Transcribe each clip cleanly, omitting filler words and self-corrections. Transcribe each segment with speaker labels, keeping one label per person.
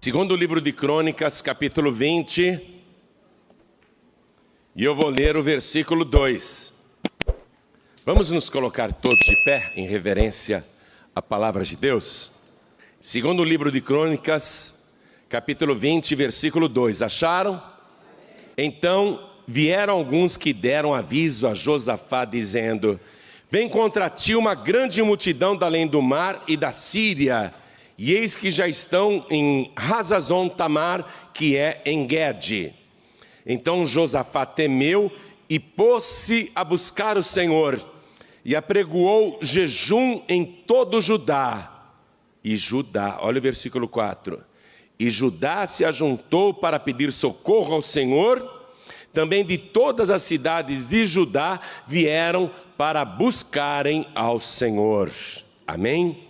Speaker 1: Segundo livro de Crônicas, capítulo 20, e eu vou ler o versículo 2. Vamos nos colocar todos de pé em reverência à palavra de Deus? Segundo livro de Crônicas, capítulo 20, versículo 2. Acharam? Então vieram alguns que deram aviso a Josafá, dizendo: vem contra ti uma grande multidão da além do mar e da Síria, e eis que já estão em Hazazon Tamar, que é em Gede. Então Josafá temeu e pôs-se a buscar o Senhor, e apregoou jejum em todo Judá. Olha o versículo 4. E Judá se ajuntou para pedir socorro ao Senhor. Também de todas as cidades de Judá vieram para buscarem ao Senhor. Amém?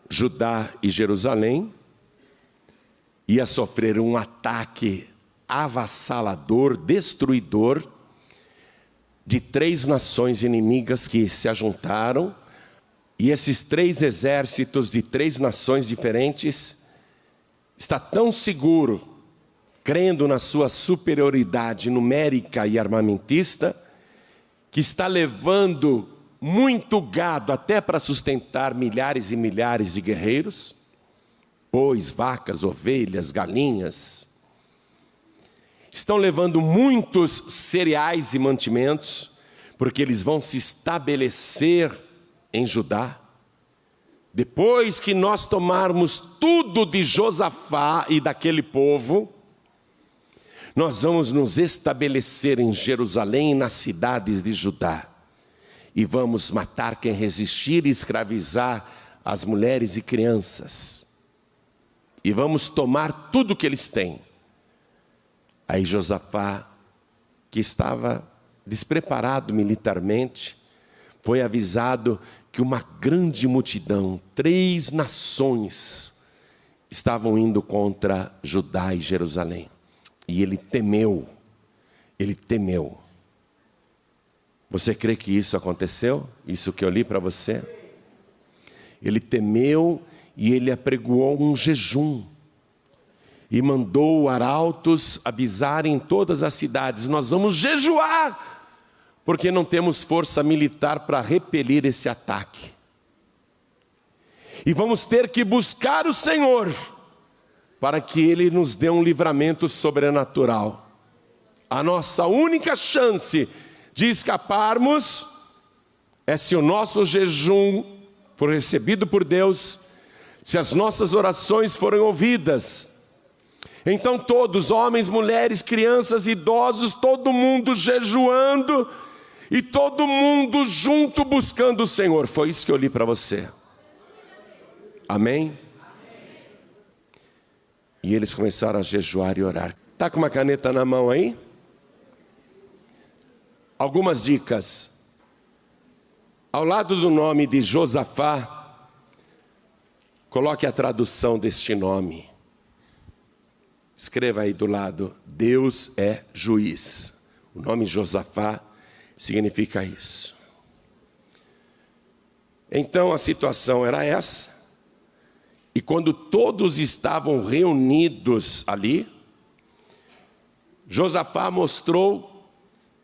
Speaker 1: Judá e Jerusalém ia sofrer um ataque avassalador, destruidor, de 3 nações inimigas que se ajuntaram, e esses 3 exércitos de 3 nações diferentes está tão seguro, crendo na sua superioridade numérica e armamentista, que está levando muito gado até para sustentar milhares e milhares de guerreiros, bois, vacas, ovelhas, galinhas. Estão levando muitos cereais e mantimentos, porque eles vão se estabelecer em Judá. Depois que nós tomarmos tudo de Josafá e daquele povo, nós vamos nos estabelecer em Jerusalém e nas cidades de Judá. E vamos matar quem resistir e escravizar as mulheres e crianças. E vamos tomar tudo que eles têm. Aí Josafá, que estava despreparado militarmente, foi avisado que uma grande multidão, 3 nações, estavam indo contra Judá e Jerusalém. E ele temeu. Você crê que isso aconteceu? Isso que eu li para você? Ele temeu e ele apregoou um jejum. E mandou arautos avisarem em todas as cidades: nós vamos jejuar, porque não temos força militar para repelir esse ataque. E vamos ter que buscar o Senhor, para que Ele nos dê um livramento sobrenatural. A nossa única chance de escaparmos é se o nosso jejum for recebido por Deus, se as nossas orações forem ouvidas. Então todos, homens, mulheres, crianças, idosos, todo mundo jejuando e todo mundo junto buscando o Senhor. Foi isso que eu li para você. Amém? E eles começaram a jejuar e orar. Está com uma caneta na mão aí? Algumas dicas. Ao lado do nome de Josafá, coloque a tradução deste nome. Escreva aí do lado: Deus é juiz. O nome Josafá significa isso. Então a situação era essa. E quando todos estavam reunidos ali, Josafá mostrou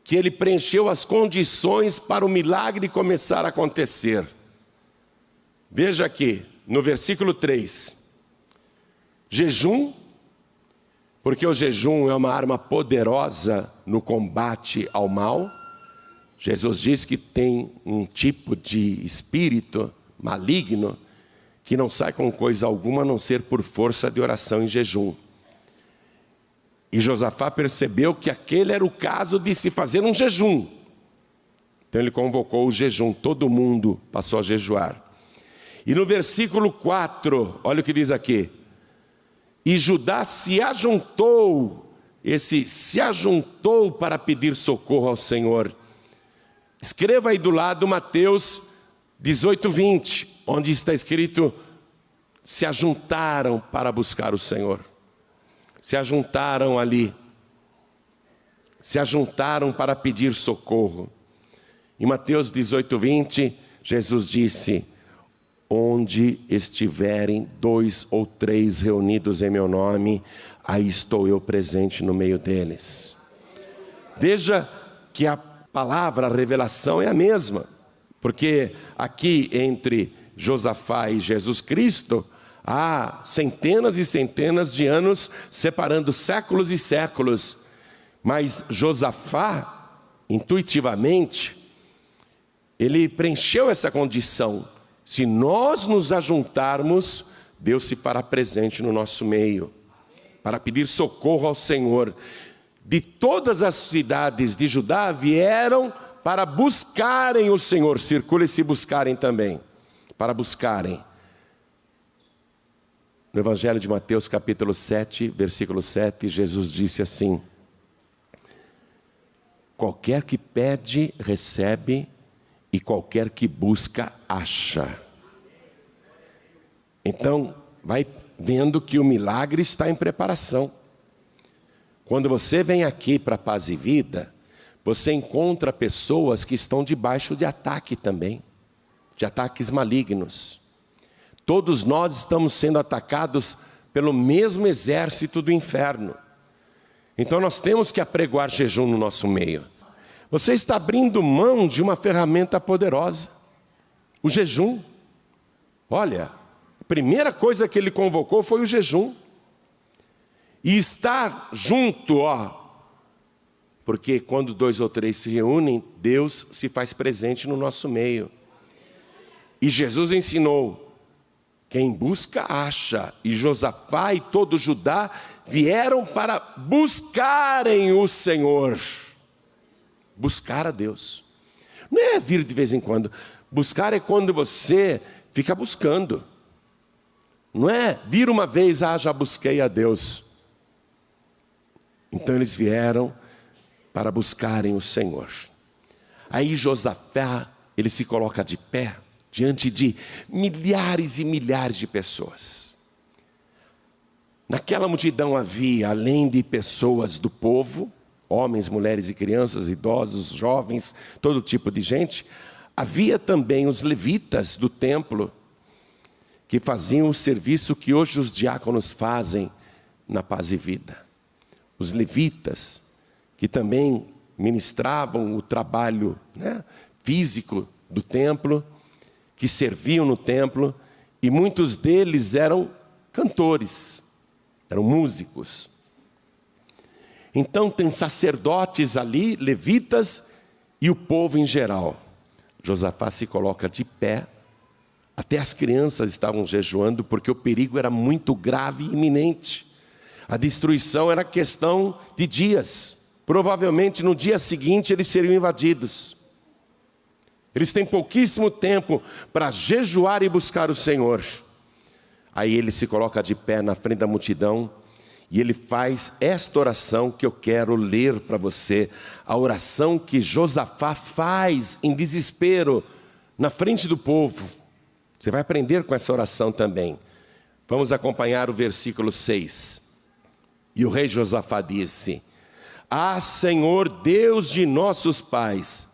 Speaker 1: que ele preencheu as condições para o milagre começar a acontecer. Veja aqui, no versículo 3. Jejum, porque o jejum é uma arma poderosa no combate ao mal. Jesus diz que tem um tipo de espírito maligno que não sai com coisa alguma a não ser por força de oração em jejum. E Josafá percebeu que aquele era o caso de se fazer um jejum. Então ele convocou o jejum, todo mundo passou a jejuar. E no versículo 4, olha o que diz aqui: e Judá se ajuntou, se ajuntou para pedir socorro ao Senhor. Escreva aí do lado Mateus 18:20, onde está escrito: se ajuntaram para buscar o Senhor. Se ajuntaram ali, se ajuntaram para pedir socorro. Em Mateus 18:20, Jesus disse: onde estiverem 2 ou 3 reunidos em meu nome, aí estou eu presente no meio deles. Veja que a palavra, a revelação é a mesma, porque aqui entre Josafá e Jesus Cristo, há centenas e centenas de anos separando séculos e séculos, mas Josafá, intuitivamente, ele preencheu essa condição. Se nós nos ajuntarmos, Deus se fará presente no nosso meio, para pedir socorro ao Senhor. De todas as cidades de Judá vieram para buscarem o Senhor. Circula esse buscarem também, para buscarem. No Evangelho de Mateus, capítulo 7, versículo 7, Jesus disse assim: qualquer que pede, recebe, e qualquer que busca, acha. Então, vai vendo que o milagre está em preparação. Quando você vem aqui para Paz e Vida, você encontra pessoas que estão debaixo de ataque também, de ataques malignos. Todos nós estamos sendo atacados pelo mesmo exército do inferno. Então nós temos que apregoar jejum no nosso meio. Você está abrindo mão de uma ferramenta poderosa, o jejum. Olha, a primeira coisa que ele convocou foi o jejum. E estar junto, porque quando 2 ou 3 se reúnem, Deus se faz presente no nosso meio. E Jesus ensinou: quem busca, acha. E Josafá e todo Judá vieram para buscarem o Senhor. Buscar a Deus. Não é vir de vez em quando. Buscar é quando você fica buscando. Não é vir uma vez, já busquei a Deus. Então eles vieram para buscarem o Senhor. Aí Josafá, ele se coloca de pé diante de milhares e milhares de pessoas. Naquela multidão havia, além de pessoas do povo, homens, mulheres e crianças, idosos, jovens, todo tipo de gente, havia também os levitas do templo, que faziam o serviço que hoje os diáconos fazem na Paz e Vida. Os levitas, que também ministravam o trabalho físico do templo, que serviam no templo, e muitos deles eram cantores, eram músicos. Então tem sacerdotes ali, levitas e o povo em geral. Josafá se coloca de pé, até as crianças estavam jejuando, porque o perigo era muito grave e iminente. A destruição era questão de dias. Provavelmente no dia seguinte eles seriam invadidos. Eles têm pouquíssimo tempo para jejuar e buscar o Senhor. Aí ele se coloca de pé na frente da multidão e ele faz esta oração que eu quero ler para você. A oração que Josafá faz em desespero na frente do povo. Você vai aprender com essa oração também. Vamos acompanhar o versículo 6. E o rei Josafá disse: Senhor Deus de nossos pais,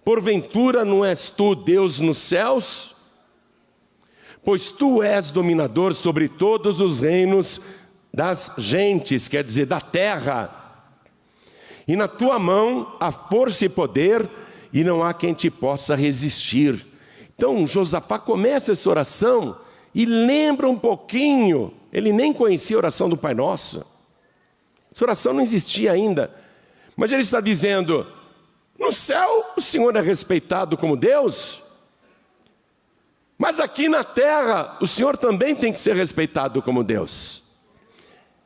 Speaker 1: porventura não és tu Deus nos céus? Pois tu és dominador sobre todos os reinos das gentes, quer dizer, da terra. E na tua mão há força e poder, e não há quem te possa resistir. Então Josafá começa essa oração e lembra um pouquinho, ele nem conhecia a oração do Pai Nosso. Essa oração não existia ainda, mas ele está dizendo: no céu o Senhor é respeitado como Deus, mas aqui na terra o Senhor também tem que ser respeitado como Deus.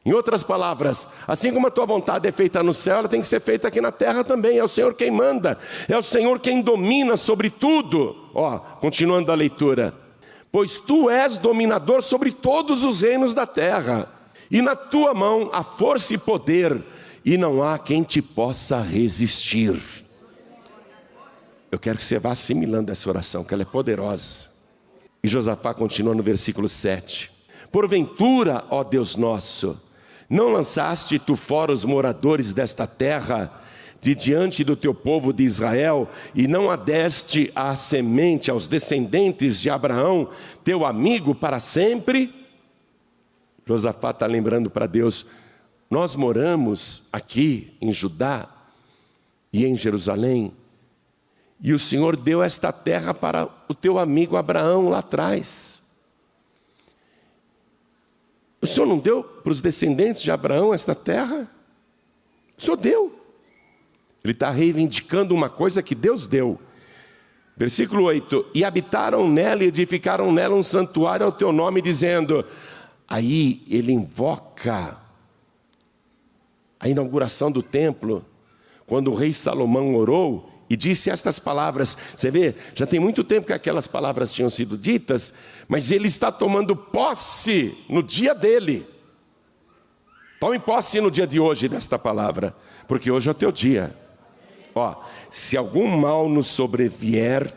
Speaker 1: Em outras palavras, assim como a tua vontade é feita no céu, ela tem que ser feita aqui na terra também. É o Senhor quem manda, é o Senhor quem domina sobre tudo. Continuando a leitura: pois tu és dominador sobre todos os reinos da terra, e na tua mão há força e poder, e não há quem te possa resistir. Eu quero que você vá assimilando essa oração, que ela é poderosa. E Josafá continua no versículo 7. Porventura, ó Deus nosso, não lançaste tu fora os moradores desta terra, de diante do teu povo de Israel, e não a deste à semente, aos descendentes de Abraão, teu amigo para sempre? Josafá está lembrando para Deus: nós moramos aqui em Judá e em Jerusalém, e o Senhor deu esta terra para o teu amigo Abraão lá atrás. O Senhor não deu para os descendentes de Abraão esta terra? O Senhor deu. Ele está reivindicando uma coisa que Deus deu. Versículo 8: e habitaram nela e edificaram nela um santuário ao teu nome, dizendo... Aí ele invoca a inauguração do templo, quando o rei Salomão orou e disse estas palavras. Você vê, já tem muito tempo que aquelas palavras tinham sido ditas, mas ele está tomando posse no dia dele. Tome posse no dia de hoje desta palavra, porque hoje é o teu dia. Se algum mal nos sobrevier,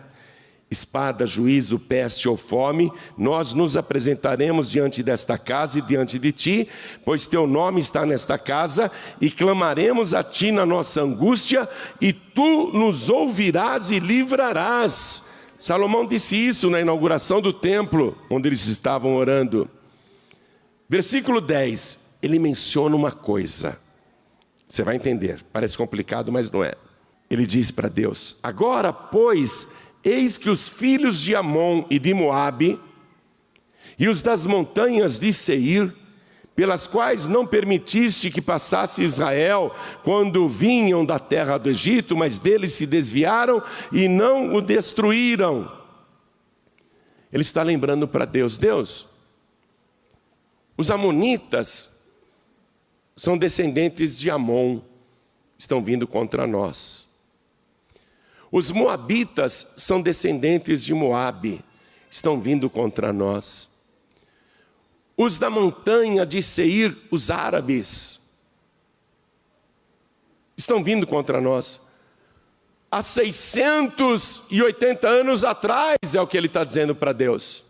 Speaker 1: espada, juízo, peste ou fome, nós nos apresentaremos diante desta casa e diante de ti, pois teu nome está nesta casa, e clamaremos a ti na nossa angústia, e tu nos ouvirás e livrarás. Salomão disse isso na inauguração do templo, onde eles estavam orando. Versículo 10, ele menciona uma coisa, você vai entender, parece complicado, mas não é. Ele diz para Deus: agora, pois, eis que os filhos de Amon e de Moabe, e os das montanhas de Seir, pelas quais não permitiste que passasse Israel, quando vinham da terra do Egito, mas deles se desviaram e não o destruíram. Ele está lembrando para Deus: Deus, os amonitas são descendentes de Amon, estão vindo contra nós. Os moabitas são descendentes de Moabe, estão vindo contra nós. Os da montanha de Seir, os árabes, estão vindo contra nós. Há 680 anos atrás, é o que ele está dizendo para Deus.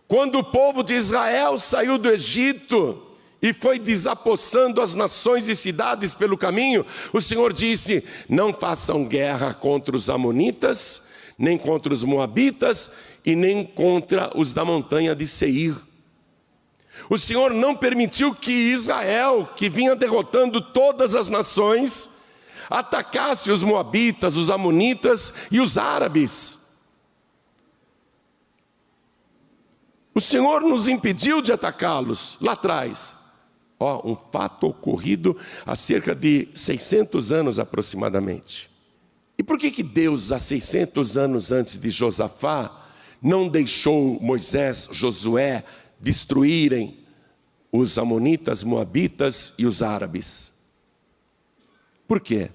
Speaker 1: Quando o povo de Israel saiu do Egito e foi desapossando as nações e cidades pelo caminho, o Senhor disse: não façam guerra contra os amonitas, nem contra os moabitas, e nem contra os da montanha de Seir. O Senhor não permitiu que Israel, que vinha derrotando todas as nações, atacasse os moabitas, os amonitas e os árabes. O Senhor nos impediu de atacá-los lá atrás. Um fato ocorrido há cerca de 600 anos aproximadamente. E por que Deus, há 600 anos antes de Josafá, não deixou Moisés, Josué destruírem os amonitas, moabitas e os árabes? Por quê?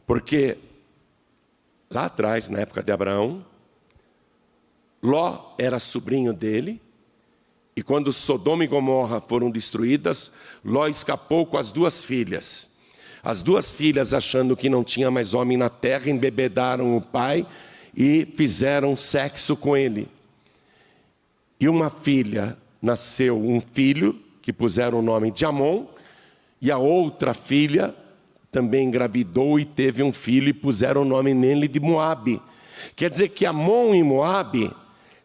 Speaker 1: Porque lá atrás, na época de Abraão, Ló era sobrinho dele, e quando Sodoma e Gomorra foram destruídas, Ló escapou com as duas filhas. As duas filhas, achando que não tinha mais homem na terra, embebedaram o pai e fizeram sexo com ele. E uma filha, nasceu um filho, que puseram o nome de Amon, e a outra filha também engravidou e teve um filho, e puseram o nome nele de Moabe. Quer dizer que Amon e Moabe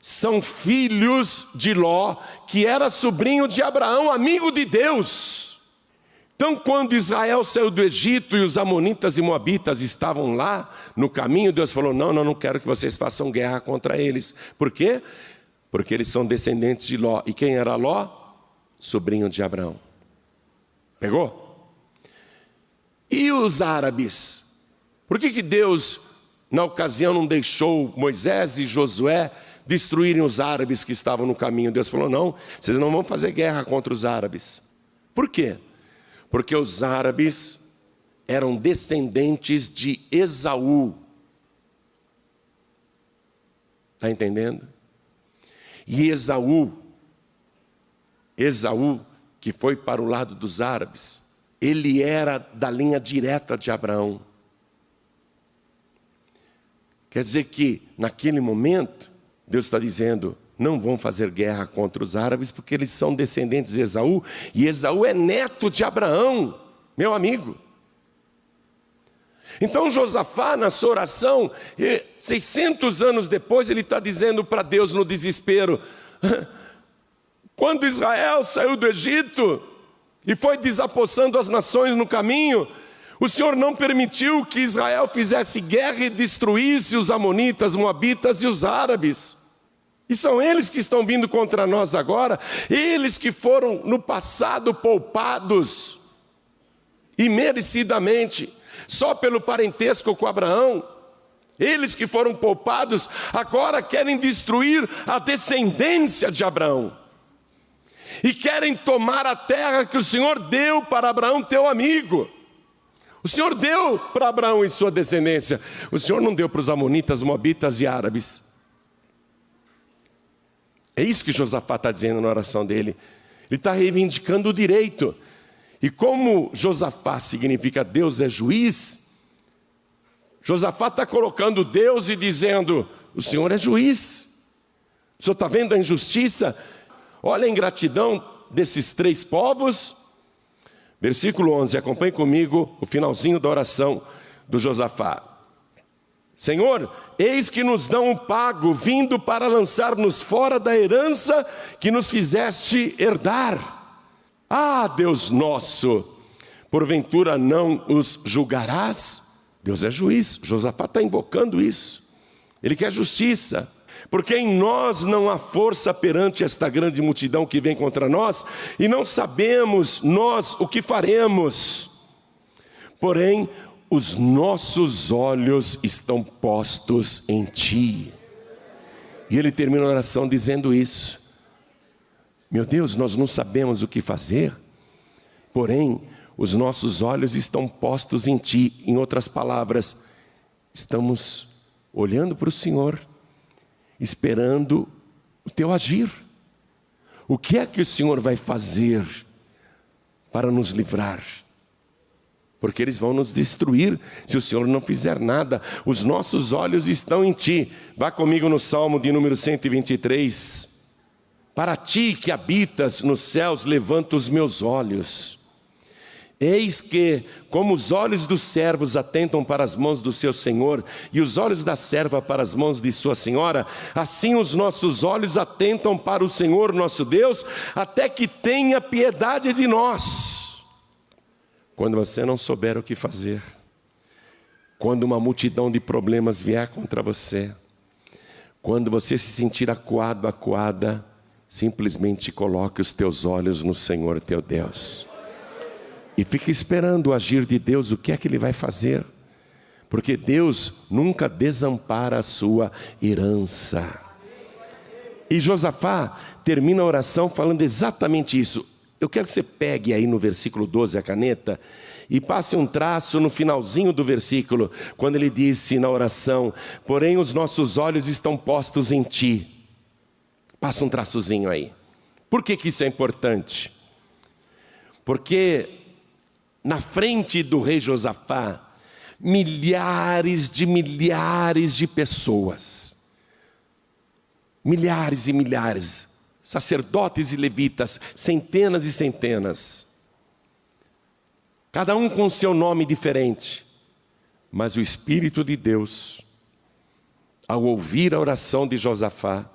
Speaker 1: são filhos de Ló, que era sobrinho de Abraão, amigo de Deus. Então, quando Israel saiu do Egito e os amonitas e moabitas estavam lá no caminho, Deus falou: não quero que vocês façam guerra contra eles. Por quê? Porque eles são descendentes de Ló. E quem era Ló? Sobrinho de Abraão. Pegou? E os árabes? Por que Deus, na ocasião, não deixou Moisés e Josué destruírem os árabes que estavam no caminho? Deus falou: não, vocês não vão fazer guerra contra os árabes. Por quê? Porque os árabes eram descendentes de Esaú. Está entendendo? E Esaú, que foi para o lado dos árabes, ele era da linha direta de Abraão. Quer dizer que, naquele momento, Deus está dizendo: não vão fazer guerra contra os árabes, porque eles são descendentes de Esaú, e Esaú é neto de Abraão, meu amigo. Então Josafá, na sua oração, 600 anos depois, ele está dizendo para Deus no desespero: quando Israel saiu do Egito e foi desapossando as nações no caminho, o Senhor não permitiu que Israel fizesse guerra e destruísse os amonitas, moabitas e os árabes. E são eles que estão vindo contra nós agora, eles que foram no passado poupados, imerecidamente, só pelo parentesco com Abraão. Eles que foram poupados, agora querem destruir a descendência de Abraão. E querem tomar a terra que o Senhor deu para Abraão, teu amigo. O Senhor deu para Abraão e sua descendência. O Senhor não deu para os amonitas, moabitas e árabes. É isso que Josafá está dizendo na oração dele. Ele está reivindicando o direito. E como Josafá significa Deus é juiz, Josafá está colocando Deus e dizendo: o Senhor é juiz. O Senhor está vendo a injustiça? Olha a ingratidão desses três povos. Versículo 11, acompanhe comigo o finalzinho da oração do Josafá. Senhor, eis que nos dão um pago, vindo para lançar-nos fora da herança que nos fizeste herdar. Ah, Deus nosso, porventura não os julgarás? Deus é juiz. Josafá está invocando isso. Ele quer justiça. Porque em nós não há força perante esta grande multidão que vem contra nós, e não sabemos nós o que faremos. Porém, os nossos olhos estão postos em Ti. E ele termina a oração dizendo isso. Meu Deus, nós não sabemos o que fazer, porém, os nossos olhos estão postos em Ti. Em outras palavras, estamos olhando para o Senhor, esperando o Teu agir. O que é que o Senhor vai fazer para nos livrar? Porque eles vão nos destruir se o Senhor não fizer nada. Os nossos olhos estão em Ti. Vá comigo no Salmo de número 123. Para Ti que habitas nos céus, levanto os meus olhos. Eis que, como os olhos dos servos atentam para as mãos do seu Senhor, e os olhos da serva para as mãos de sua senhora, assim os nossos olhos atentam para o Senhor nosso Deus, até que tenha piedade de nós. Quando você não souber o que fazer, quando uma multidão de problemas vier contra você, quando você se sentir acuado, acuada, simplesmente coloque os teus olhos no Senhor teu Deus. E fique esperando o agir de Deus, o que é que Ele vai fazer. Porque Deus nunca desampara a sua herança. E Josafá termina a oração falando exatamente isso. Eu quero que você pegue aí no versículo 12 a caneta e passe um traço no finalzinho do versículo, quando ele disse na oração: porém os nossos olhos estão postos em Ti. Passa um traçozinho aí. Por que isso é importante? Porque na frente do rei Josafá, milhares de pessoas, milhares e milhares, sacerdotes e levitas, centenas e centenas, cada um com seu nome diferente, mas o Espírito de Deus, ao ouvir a oração de Josafá,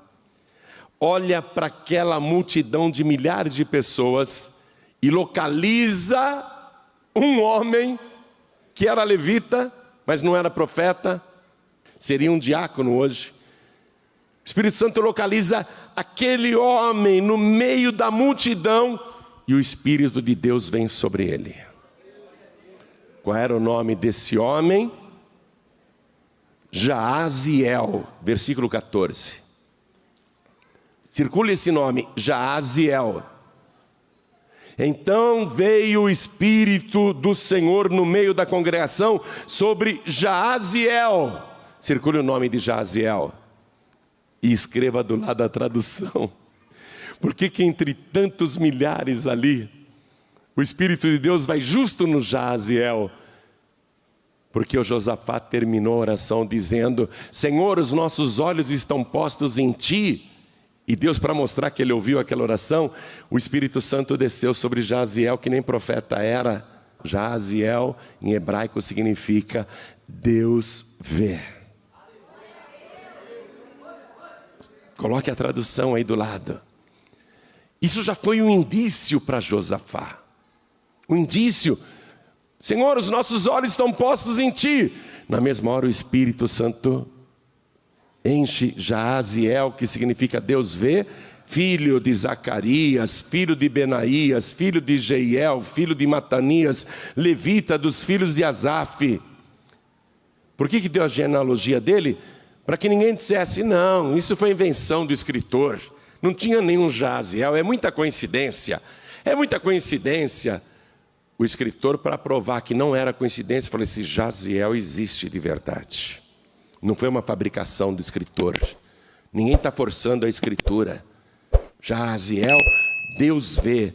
Speaker 1: olha para aquela multidão de milhares de pessoas e localiza um homem que era levita, mas não era profeta, seria um diácono hoje. O Espírito Santo localiza aquele homem no meio da multidão e o Espírito de Deus vem sobre ele. Qual era o nome desse homem? Jaaziel, versículo 14. Circula esse nome, Jaaziel. Então veio o Espírito do Senhor no meio da congregação sobre Jaaziel. Circule o nome de Jaaziel e escreva do lado da tradução. Por que entre tantos milhares ali, o Espírito de Deus vai justo no Jaaziel? Porque o Josafá terminou a oração dizendo: Senhor, os nossos olhos estão postos em Ti. E Deus, para mostrar que ele ouviu aquela oração, o Espírito Santo desceu sobre Jaaziel, que nem profeta era, Jaaziel em hebraico significa Deus vê. Coloque a tradução aí do lado. Isso já foi um indício para Josafá. Um indício. Senhor, os nossos olhos estão postos em Ti. Na mesma hora o Espírito Santo enche Jaaziel, que significa Deus vê, filho de Zacarias, filho de Benaías, filho de Jeiel, filho de Matanias, levita dos filhos de Asaf. Por que deu a genealogia dele? Para que ninguém dissesse, não, isso foi invenção do escritor. Não tinha nenhum Jaaziel, é muita coincidência. É muita coincidência. O escritor, para provar que não era coincidência, falou, esse Jaaziel existe de verdade. Não foi uma fabricação do escritor. Ninguém está forçando a escritura. Jaaziel, Deus vê.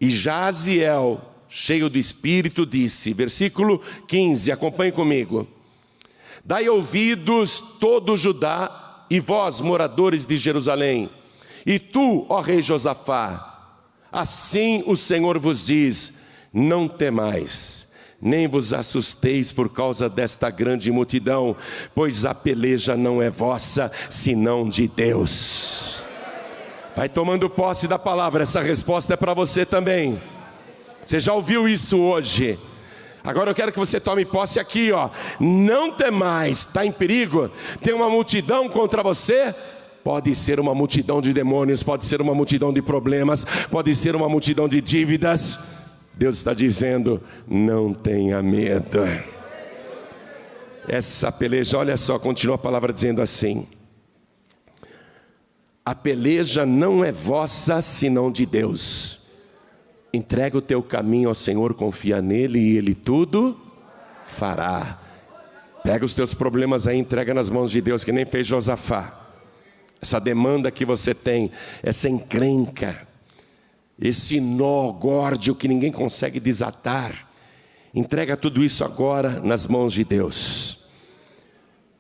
Speaker 1: E Jaaziel, cheio do Espírito, disse, versículo 15, acompanhe comigo. Dai ouvidos todo Judá e vós, moradores de Jerusalém, e tu, ó rei Josafá, assim o Senhor vos diz, não temais, nem vos assusteis por causa desta grande multidão, pois a peleja não é vossa, senão de Deus. Vai tomando posse da palavra, essa resposta é para você também. Você já ouviu isso hoje? Agora eu quero que você tome posse aqui, ó. Não temais, está em perigo? Tem uma multidão contra você? Pode ser uma multidão de demônios, pode ser uma multidão de problemas, pode ser uma multidão de dívidas. Deus está dizendo, não tenha medo. Essa peleja, olha só, continua a palavra dizendo assim. A peleja não é vossa, senão de Deus. Entrega o teu caminho ao Senhor, confia nele e Ele tudo fará. Pega os teus problemas aí, entrega nas mãos de Deus, que nem fez Josafá. Essa demanda que você tem, essa encrenca, esse nó górdio que ninguém consegue desatar, entrega tudo isso agora nas mãos de Deus.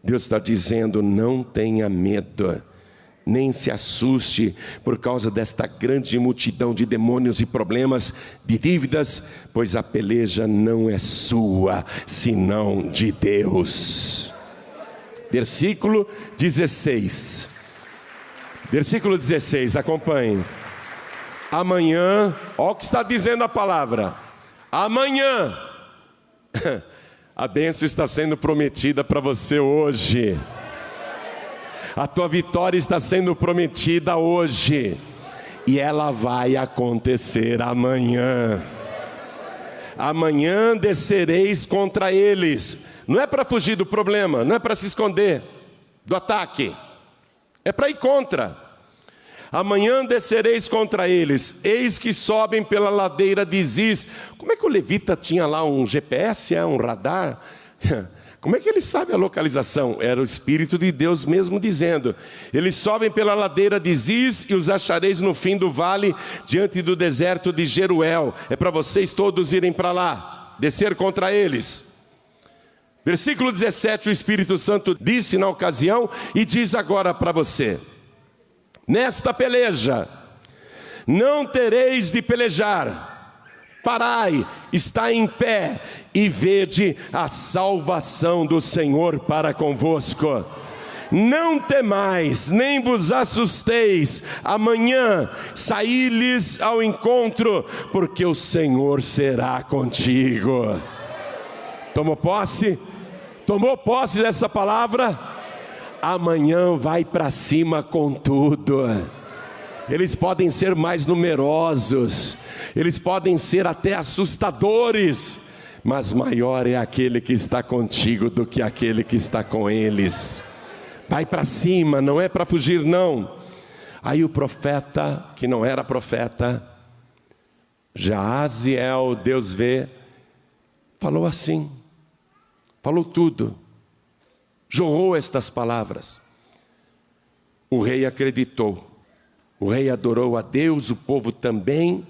Speaker 1: Deus está dizendo, não tenha medo. Nem se assuste por causa desta grande multidão de demônios e problemas, de dívidas, pois a peleja não é sua, senão de Deus. Versículo 16. Versículo 16, acompanhe. Amanhã, olha o que está dizendo a palavra. Amanhã, a bênção está sendo prometida para você hoje. A tua vitória está sendo prometida hoje. E ela vai acontecer amanhã. Amanhã descereis contra eles. Não é para fugir do problema, não é para se esconder do ataque. É para ir contra. Amanhã descereis contra eles. Eis que sobem pela ladeira de Ziz. Como é que o levita tinha lá um GPS, um radar? Como é que ele sabe a localização? Era o Espírito de Deus mesmo dizendo. Eles sobem pela ladeira de Ziz e os achareis no fim do vale, diante do deserto de Jeruel. É para vocês todos irem para lá, descer contra eles. Versículo 17, o Espírito Santo disse na ocasião e diz agora para você. Nesta peleja, não tereis de pelejar. Parai, está em pé e vede a salvação do Senhor para convosco. Não temais, nem vos assusteis, amanhã saí-lhes ao encontro, porque o Senhor será contigo. Tomou posse? Tomou posse dessa palavra? Amanhã vai para cima com tudo. Eles podem ser mais numerosos, eles podem ser até assustadores, mas maior é aquele que está contigo do que aquele que está com eles. Vai para cima, não é para fugir não. Aí o profeta, que não era profeta, Jaaziel, Deus vê, falou assim, falou tudo, jorrou estas palavras. O rei acreditou. O rei adorou a Deus, o povo também,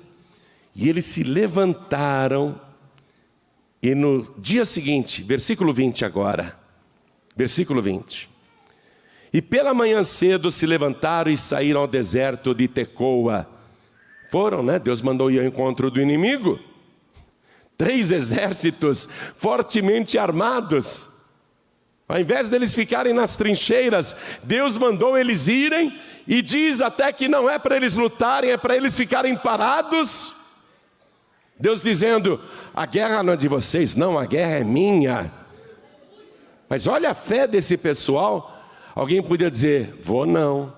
Speaker 1: e eles se levantaram, e no dia seguinte, versículo 20 agora, versículo 20. E pela manhã cedo se levantaram e saíram ao deserto de Tecoa. Foram, né? Deus mandou ir ao encontro do inimigo. 3 exércitos fortemente armados. Ao invés deles ficarem nas trincheiras, Deus mandou eles irem, e diz até que não é para eles lutarem, é para eles ficarem parados. Deus dizendo: a guerra não é de vocês, não, a guerra é minha. Mas olha a fé desse pessoal. Alguém podia dizer: vou não,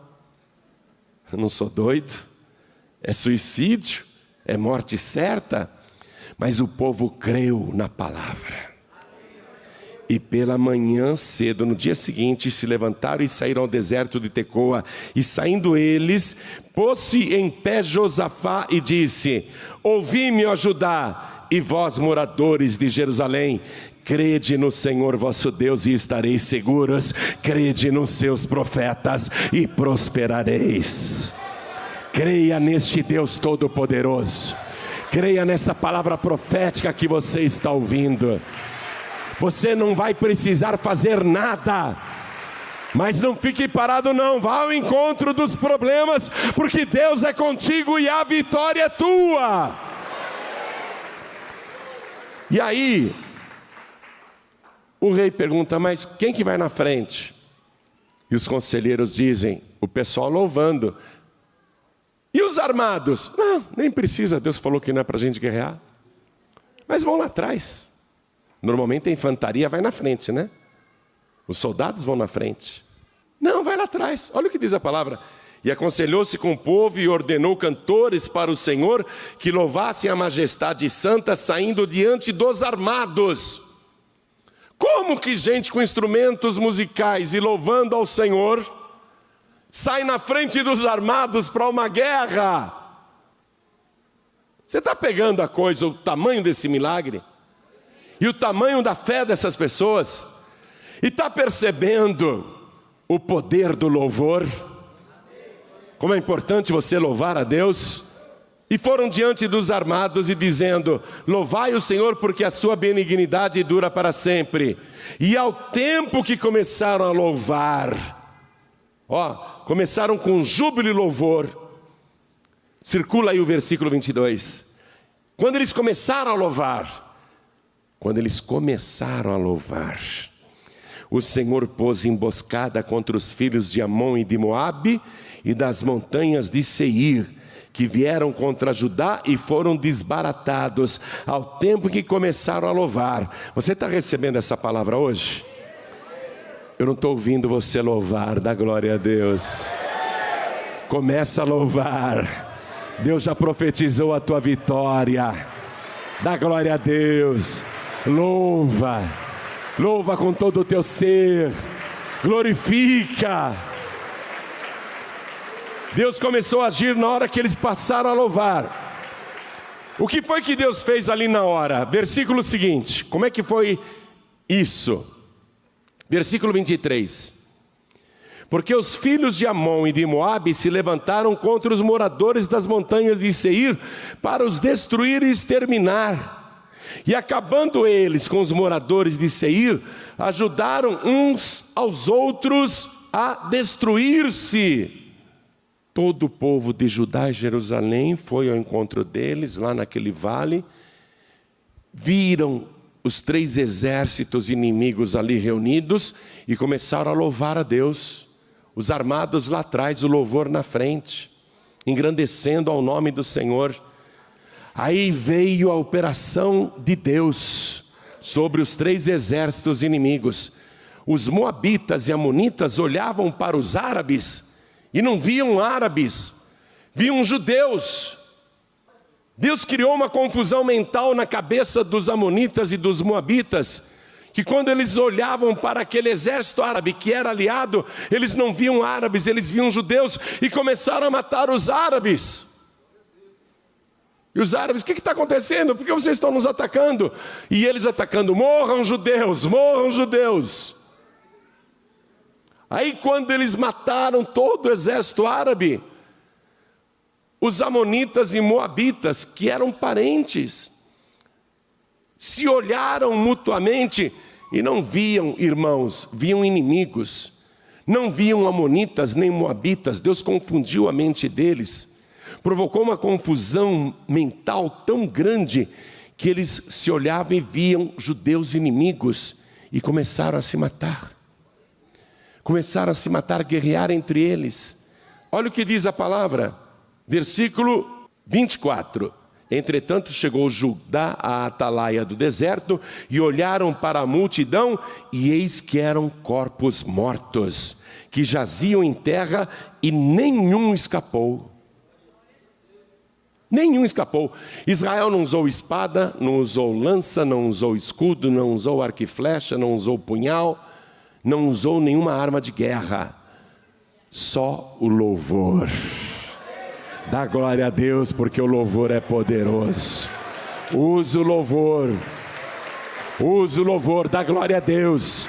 Speaker 1: eu não sou doido, é suicídio, é morte certa. Mas o povo creu na palavra. E pela manhã cedo, no dia seguinte, se levantaram e saíram ao deserto de Tecoa. E saindo eles, pôs-se em pé Josafá e disse: ouvi-me, ó Judá, e vós, moradores de Jerusalém, crede no Senhor vosso Deus e estareis seguros, crede nos seus profetas e prosperareis. Creia neste Deus Todo-Poderoso, creia nesta palavra profética que você está ouvindo. Você não vai precisar fazer nada, mas não fique parado não, vá ao encontro dos problemas, porque Deus é contigo e a vitória é tua. E aí, o rei pergunta: mas quem que vai na frente? E os conselheiros dizem: o pessoal louvando. E os armados? Não, nem precisa, Deus falou que não é para a gente guerrear. Mas vão lá atrás. Normalmente a infantaria vai na frente, né? Os soldados vão na frente. Não, vai lá atrás. Olha o que diz a palavra. E aconselhou-se com o povo e ordenou cantores para o Senhor que louvassem a majestade santa, saindo diante dos armados. Como que gente com instrumentos musicais e louvando ao Senhor sai na frente dos armados para uma guerra? Você está pegando a coisa, o tamanho desse milagre? E o tamanho da fé dessas pessoas? E está percebendo o poder do louvor? Como é importante você louvar a Deus? E foram diante dos armados e dizendo: louvai o Senhor, porque a sua benignidade dura para sempre. E ao tempo que começaram a louvar, começaram com júbilo e louvor. Circula aí o versículo 22. Quando eles começaram a louvar, o Senhor pôs emboscada contra os filhos de Amon e de Moabe e das montanhas de Seir, que vieram contra Judá e foram desbaratados ao tempo que começaram a louvar. Você está recebendo essa palavra hoje? Eu não estou ouvindo você louvar. Dá glória a Deus. Começa a louvar. Deus já profetizou a tua vitória. Dá glória a Deus. Louva, louva com todo o teu ser, glorifica. Deus começou a agir na hora que eles passaram a louvar. O que foi que Deus fez ali na hora? Versículo seguinte, como é que foi isso? Versículo 23. Porque os filhos de Amon e de Moabe se levantaram contra os moradores das montanhas de Seir para os destruir e exterminar. E acabando eles com os moradores de Seir, ajudaram uns aos outros a destruir-se. Todo o povo de Judá e Jerusalém foi ao encontro deles, lá naquele vale. Viram os 3 exércitos inimigos ali reunidos e começaram a louvar a Deus. Os armados lá atrás, o louvor na frente, engrandecendo ao nome do Senhor. Aí veio a operação de Deus sobre os 3 exércitos inimigos. Os moabitas e amonitas olhavam para os árabes e não viam árabes, viam judeus. Deus criou uma confusão mental na cabeça dos amonitas e dos moabitas, que quando eles olhavam para aquele exército árabe que era aliado, eles não viam árabes, eles viam judeus e começaram a matar os árabes. E os árabes: o que está acontecendo? Por que vocês estão nos atacando? E eles atacando: morram judeus, morram judeus. Aí quando eles mataram todo o exército árabe, os amonitas e moabitas, que eram parentes, se olharam mutuamente e não viam irmãos, viam inimigos. Não viam amonitas nem moabitas. Deus confundiu a mente deles. Provocou uma confusão mental tão grande que eles se olhavam e viam judeus inimigos e começaram a se matar. Começaram a se matar, guerrear entre eles. Olha o que diz a palavra, versículo 24. Entretanto chegou Judá à atalaia do deserto, e olharam para a multidão, e eis que eram corpos mortos, que jaziam em terra, e nenhum escapou. Nenhum escapou. Israel não usou espada, não usou lança, não usou escudo, não usou arco e flecha, não usou punhal, não usou nenhuma arma de guerra. Só o louvor. Dá glória a Deus, porque o louvor é poderoso. Usa o louvor. Usa o louvor, dá glória a Deus.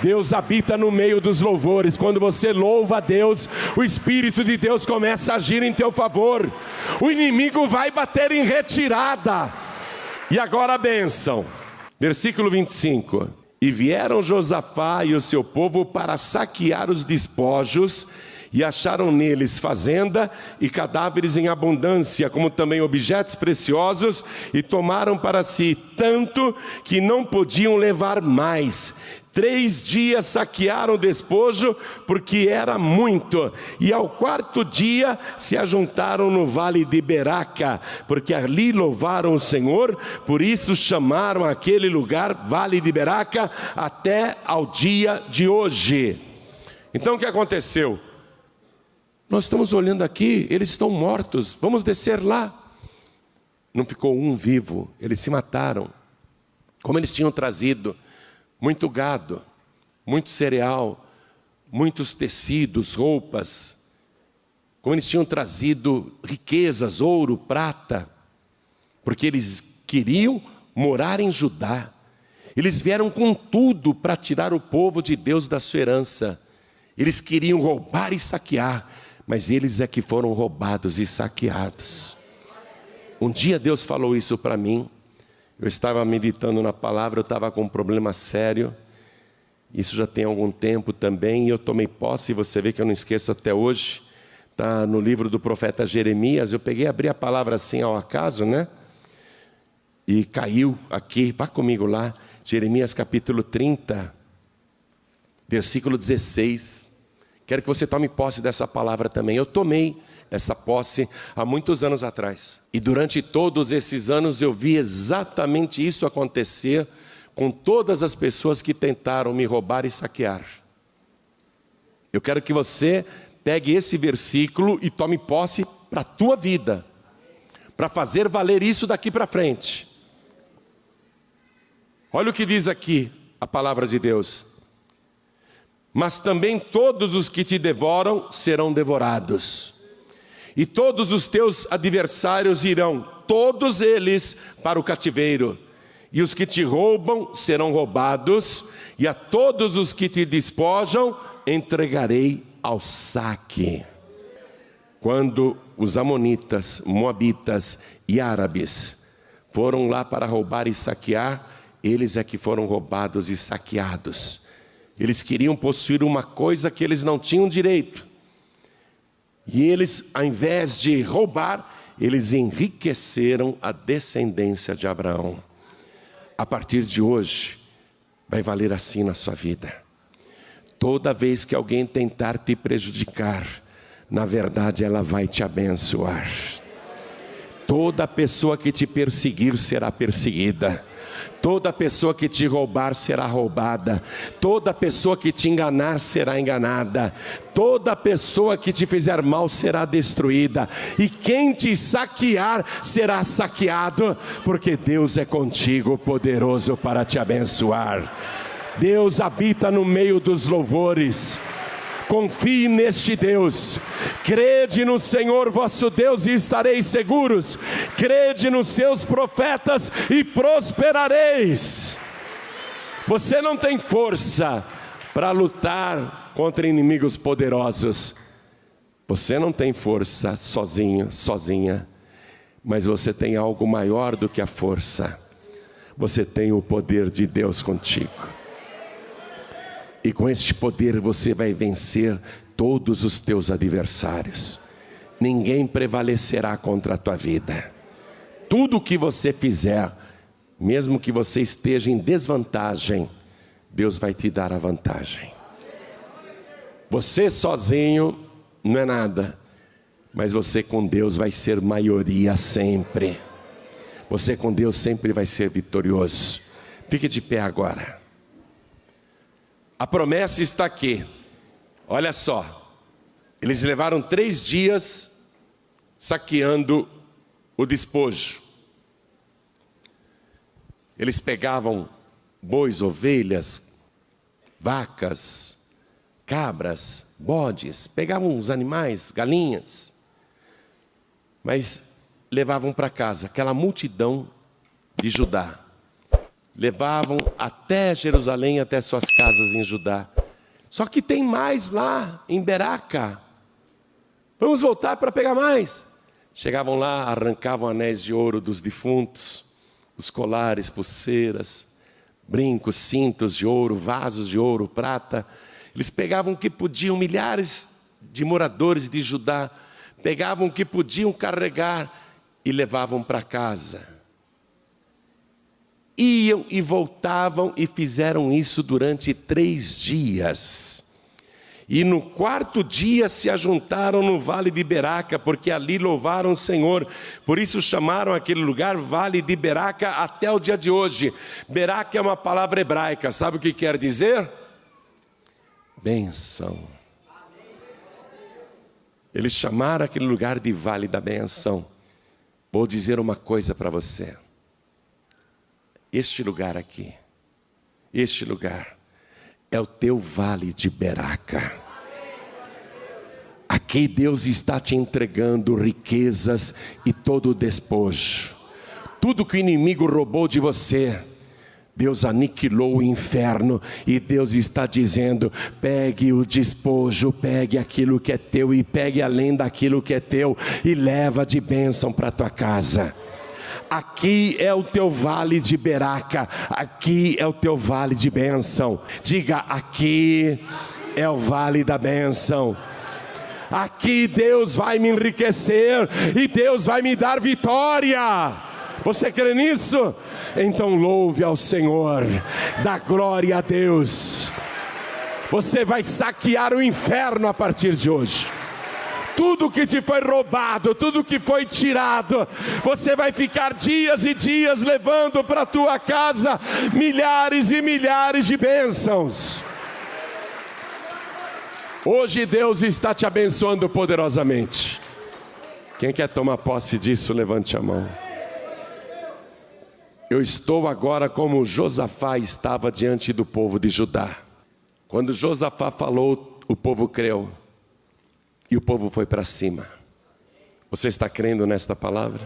Speaker 1: Deus habita no meio dos louvores. Quando você louva a Deus, o Espírito de Deus começa a agir em teu favor. O inimigo vai bater em retirada. E agora a bênção. Versículo 25. E vieram Josafá e o seu povo para saquear os despojos, e acharam neles fazenda e cadáveres em abundância, como também objetos preciosos, e tomaram para si tanto que não podiam levar mais. 3 dias saquearam o despojo, porque era muito, e ao 4º dia se ajuntaram no vale de Beraca, porque ali louvaram o Senhor, por isso chamaram aquele lugar Vale de Beraca até ao dia de hoje. Então o que aconteceu? Nós estamos olhando aqui, eles estão mortos, vamos descer lá. Não ficou um vivo, eles se mataram. Como eles tinham trazido muito gado, muito cereal, muitos tecidos, roupas, como eles tinham trazido riquezas, ouro, prata, porque eles queriam morar em Judá. Eles vieram com tudo para tirar o povo de Deus da sua herança. Eles queriam roubar e saquear, mas eles é que foram roubados e saqueados. Um dia Deus falou isso para mim. Eu estava meditando na palavra, eu estava com um problema sério. Isso já tem algum tempo também, e eu tomei posse, e você vê que eu não esqueço até hoje. Está no livro do profeta Jeremias. Eu peguei, abri a palavra assim ao acaso, né? E caiu aqui, vá comigo lá. Jeremias capítulo 30, versículo 16. Quero que você tome posse dessa palavra também. Eu tomei essa posse há muitos anos atrás. E durante todos esses anos eu vi exatamente isso acontecer com todas as pessoas que tentaram me roubar e saquear. Eu quero que você pegue esse versículo e tome posse para a tua vida, para fazer valer isso daqui para frente. Olha o que diz aqui a palavra de Deus. Mas também todos os que te devoram serão devorados, e todos os teus adversários irão, todos eles, para o cativeiro, e os que te roubam serão roubados, e a todos os que te despojam entregarei ao saque. Quando os amonitas, moabitas e árabes foram lá para roubar e saquear, eles é que foram roubados e saqueados. Eles queriam possuir uma coisa que eles não tinham direito. E eles, ao invés de roubar, eles enriqueceram a descendência de Abraão. A partir de hoje, vai valer assim na sua vida. Toda vez que alguém tentar te prejudicar, na verdade ela vai te abençoar. Toda pessoa que te perseguir será perseguida. Toda pessoa que te roubar será roubada. Toda pessoa que te enganar será enganada. Toda pessoa que te fizer mal será destruída. E quem te saquear será saqueado, porque Deus é contigo, poderoso para te abençoar. Deus habita no meio dos louvores. Confie neste Deus, crede no Senhor vosso Deus e estareis seguros, crede nos seus profetas e prosperareis. Você não tem força para lutar contra inimigos poderosos, você não tem força sozinho, sozinha, mas você tem algo maior do que a força, você tem o poder de Deus contigo. E com este poder você vai vencer todos os teus adversários. Ninguém prevalecerá contra a tua vida. Tudo o que você fizer, mesmo que você esteja em desvantagem, Deus vai te dar a vantagem. Você sozinho não é nada, mas você com Deus vai ser maioria sempre. Você com Deus sempre vai ser vitorioso. Fique de pé agora. A promessa está aqui. Olha só. Eles levaram 3 dias saqueando o despojo. Eles pegavam bois, ovelhas, vacas, cabras, bodes, pegavam os animais, galinhas, mas levavam para casa. Aquela multidão de Judá, levavam até Jerusalém, até suas casas em Judá. Só que tem mais lá em Beraca. Vamos voltar para pegar mais. Chegavam lá, arrancavam anéis de ouro dos defuntos, os colares, pulseiras, brincos, cintos de ouro, vasos de ouro, prata. Eles pegavam o que podiam, milhares de moradores de Judá, pegavam o que podiam carregar e levavam para casa. Iam e voltavam e fizeram isso durante 3 dias. E no 4º dia se ajuntaram no vale de Beraca, porque ali louvaram o Senhor. Por isso chamaram aquele lugar Vale de Beraca até o dia de hoje. Beraca é uma palavra hebraica, sabe o que quer dizer? Bênção. Eles chamaram aquele lugar de Vale da Benção. Vou dizer uma coisa para você. Este lugar aqui, este lugar, é o teu vale de Beraca. Aqui Deus está te entregando riquezas e todo o despojo. Tudo que o inimigo roubou de você, Deus aniquilou o inferno e Deus está dizendo: pegue o despojo, pegue aquilo que é teu e pegue além daquilo que é teu e leva de bênção para a tua casa. Aqui é o teu vale de Beraca, aqui é o teu vale de bênção. Diga: aqui é o vale da bênção. Aqui Deus vai me enriquecer e Deus vai me dar vitória. Você crê nisso? Então louve ao Senhor, dá glória a Deus. Você vai saquear o inferno a partir de hoje. Tudo que te foi roubado, tudo que foi tirado, você vai ficar dias e dias levando para a tua casa milhares e milhares de bênçãos. Hoje Deus está te abençoando poderosamente. Quem quer tomar posse disso, levante a mão. Eu estou agora como Josafá estava diante do povo de Judá. Quando Josafá falou, o povo creu. E o povo foi para cima. Você está crendo nesta palavra?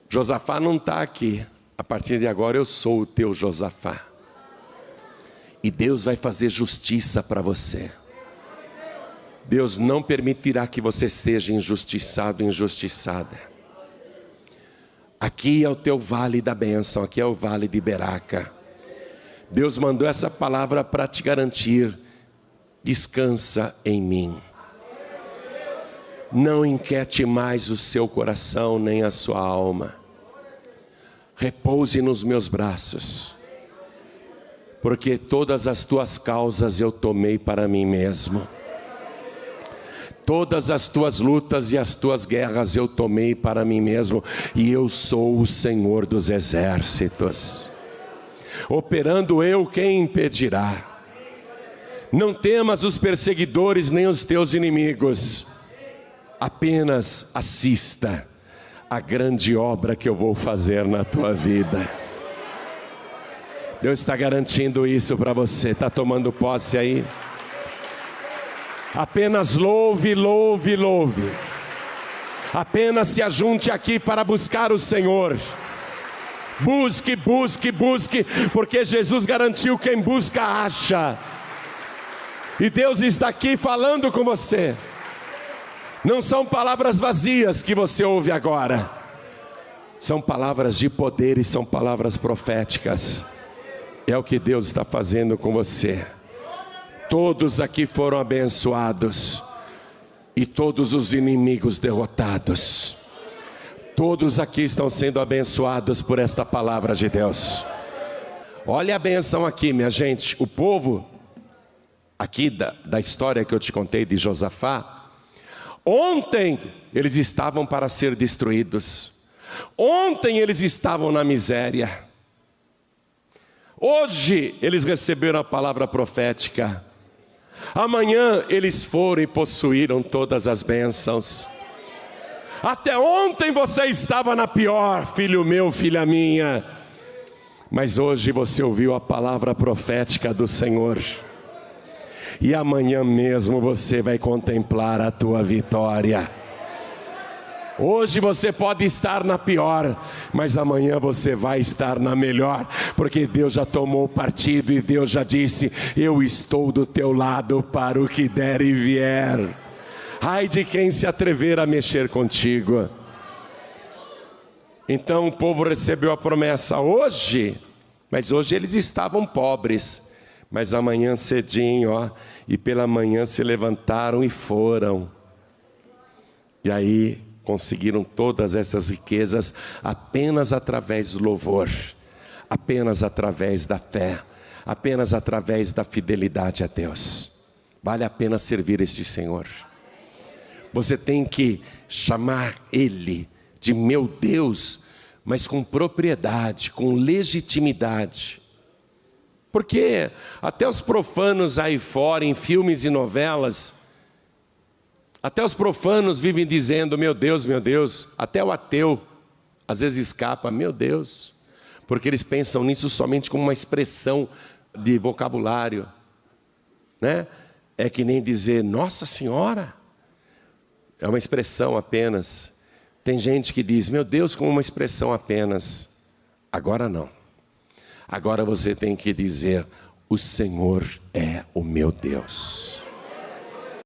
Speaker 1: Josafá não está aqui. A partir de agora eu sou o teu Josafá. E Deus vai fazer justiça para você. Deus não permitirá que você seja injustiçado, injustiçada. Aqui é o teu vale da bênção, aqui é o vale de Beraca. Deus mandou essa palavra para te garantir: descansa em mim. Não inquiete mais o seu coração nem a sua alma. Repouse nos meus braços, porque todas as tuas causas eu tomei para mim mesmo. Todas as tuas lutas e as tuas guerras eu tomei para mim mesmo, e eu sou o Senhor dos exércitos. Operando eu, quem impedirá? Não temas os perseguidores nem os teus inimigos. Apenas assista a grande obra que eu vou fazer na tua vida. Deus está garantindo isso para você. Está tomando posse aí? Apenas louve, louve, louve. Apenas se ajunte aqui para buscar o Senhor. Busque, busque, busque, porque Jesus garantiu: quem busca, acha. E Deus está aqui falando com você. Não são palavras vazias que você ouve agora. São palavras de poder e são palavras proféticas. É o que Deus está fazendo com você. Todos aqui foram abençoados e todos os inimigos derrotados. Todos aqui estão sendo abençoados por esta palavra de Deus. Olha a benção aqui, minha gente. O povo aqui da história que eu te contei de Josafá, ontem eles estavam para ser destruídos. Ontem eles estavam na miséria. Hoje eles receberam a palavra profética. Amanhã eles foram e possuíram todas as bênçãos. Até ontem você estava na pior, filho meu, filha minha. Mas hoje você ouviu a palavra profética do Senhor. E amanhã mesmo você vai contemplar a tua vitória. Hoje você pode estar na pior, mas amanhã você vai estar na melhor, porque Deus já tomou partido e Deus já disse: eu estou do teu lado para o que der e vier. Ai de quem se atrever a mexer contigo. Então o povo recebeu a promessa hoje, mas hoje eles estavam pobres. Mas amanhã cedinho, e pela manhã se levantaram e foram. E aí conseguiram todas essas riquezas apenas através do louvor, apenas através da fé, apenas através da fidelidade a Deus. Vale a pena servir este Senhor. Você tem que chamar Ele de meu Deus, mas com propriedade, com legitimidade. Porque até os profanos aí fora, em filmes e novelas, até os profanos vivem dizendo: meu Deus, meu Deus. Até o ateu às vezes escapa: meu Deus. Porque eles pensam nisso somente como uma expressão de vocabulário, né? É que nem dizer Nossa Senhora. É uma expressão apenas. Tem gente que diz meu Deus como uma expressão apenas. Agora não. Agora você tem que dizer: o Senhor é o meu Deus.